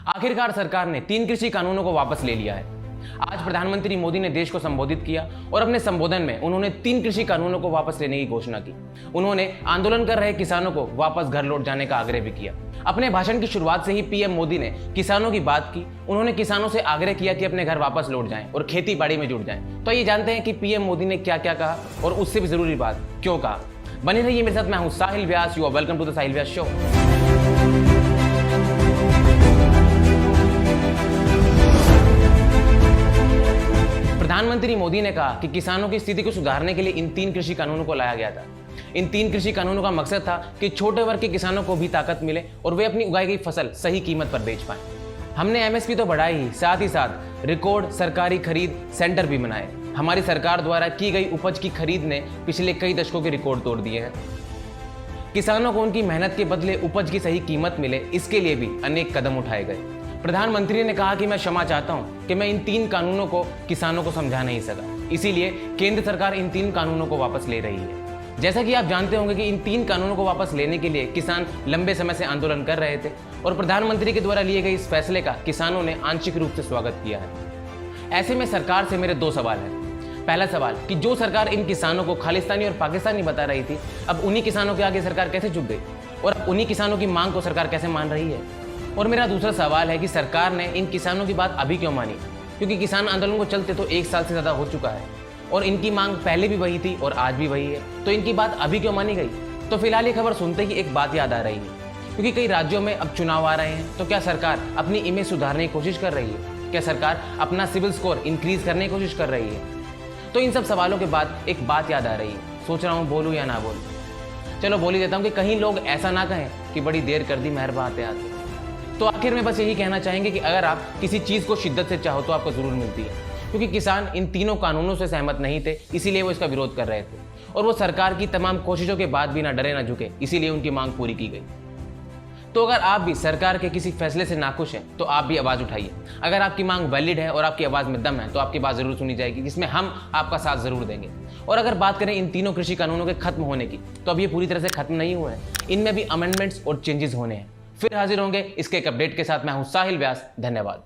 आखिरकार सरकार ने 3 कृषि कानूनों को वापस ले लिया है। आज प्रधानमंत्री मोदी ने देश को संबोधित किया और अपने संबोधन में उन्होंने 3 कृषि कानूनों को वापस लेने की घोषणा की। उन्होंने आंदोलन कर रहे किसानों को वापस घर लौट जाने का आग्रह भी किया। अपने भाषण की शुरुआत से ही पीएम मोदी ने किसानों की बात की। उन्होंने किसानों से आग्रह किया कि अपने घर वापस लौट जाएं और खेती बाड़ी में जुट जाएं। तो ये जानते हैं कि पीएम मोदी ने क्या क्या कहा और उससे भी जरूरी बात क्यों कहा। बने रहिए मेरे साथ, मैं हूं Sahil Vyas. You are welcome to the Sahil Vyas show. प्रधानमंत्री मोदी ने कहा कि किसानों की स्थिति को सुधारने के लिए इन 3 कृषि कानूनों को लाया गया था। इन 3 कृषि कानूनों का मकसद था कि छोटे वर्ग के किसानों को भी ताकत मिले और वे अपनी उगाई गई फसल सही कीमत पर बेच पाएं। हमने एमएसपी तो बढ़ाई ही, साथ ही साथ रिकॉर्ड सरकारी खरीद सेंटर भी बनाए। हमारी सरकार द्वारा की गई उपज की खरीद ने पिछले कई दशकों के रिकॉर्ड तोड़ दिए हैं। किसानों को उनकी मेहनत के बदले उपज की सही कीमत मिले, इसके लिए भी अनेक कदम उठाए गए। प्रधानमंत्री ने कहा कि मैं क्षमा चाहता हूं कि मैं इन 3 कानूनों को किसानों को समझा नहीं सका, इसीलिए केंद्र सरकार इन 3 कानूनों को वापस ले रही है। जैसा कि आप जानते होंगे कि इन 3 कानूनों को वापस लेने के लिए किसान लंबे समय से आंदोलन कर रहे थे और प्रधानमंत्री के द्वारा लिए गए इस फैसले का किसानों ने आंशिक रूप से स्वागत किया है। ऐसे में सरकार से मेरे 2 सवाल हैं। पहला सवाल कि जो सरकार इन किसानों को खालिस्तानी और पाकिस्तानी बता रही थी, अब उन्हीं किसानों के आगे सरकार कैसे झुक गई और अब उन्हीं किसानों की मांग को सरकार कैसे मान रही है। और मेरा दूसरा सवाल है कि सरकार ने इन किसानों की बात अभी क्यों मानी, क्योंकि किसान आंदोलन को चलते तो 1 साल से ज्यादा हो चुका है और इनकी मांग पहले भी वही थी और आज भी वही है, तो इनकी बात अभी क्यों मानी गई। तो फिलहाल ये खबर सुनते ही एक बात याद आ रही है, क्योंकि कई राज्यों में अब चुनाव आ रहे हैं, तो क्या सरकार अपनी इमेज सुधारने की कोशिश कर रही है? क्या सरकार अपना सिविल स्कोर इंक्रीज करने की कोशिश कर रही है? तो इन सब सवालों के बाद एक बात याद आ रही है, सोच रहा हूँ बोलूँ या ना बोलूँ। चलो बोल ही देता हूँ कि कहीं लोग ऐसा ना कहें कि बड़ी देर कर दी मेहर आते आते। तो आखिर में बस यही कहना चाहेंगे कि अगर आप किसी चीज़ को शिद्दत से चाहो तो आपको ज़रूर मिलती है, क्योंकि किसान इन 3 कानूनों से सहमत नहीं थे, इसीलिए वो इसका विरोध कर रहे थे और वो सरकार की तमाम कोशिशों के बाद भी ना डरे ना झुके, इसीलिए उनकी मांग पूरी की गई। तो अगर आप भी सरकार के किसी फैसले से नाखुश हैं तो आप भी आवाज़ उठाइए। अगर आपकी मांग वैलिड है और आपकी आवाज़ में दम है तो आपकी बात ज़रूर सुनी जाएगी, जिसमें हम आपका साथ ज़रूर देंगे। और अगर बात करें इन 3 कृषि कानूनों के खत्म होने की, तो अब ये पूरी तरह से खत्म नहीं हुए हैं, इनमें भी अमेंडमेंट्स और चेंजेस होने हैं। फिर हाजिर होंगे इसके एक अपडेट के साथ। मैं हूं साहिल व्यास, धन्यवाद।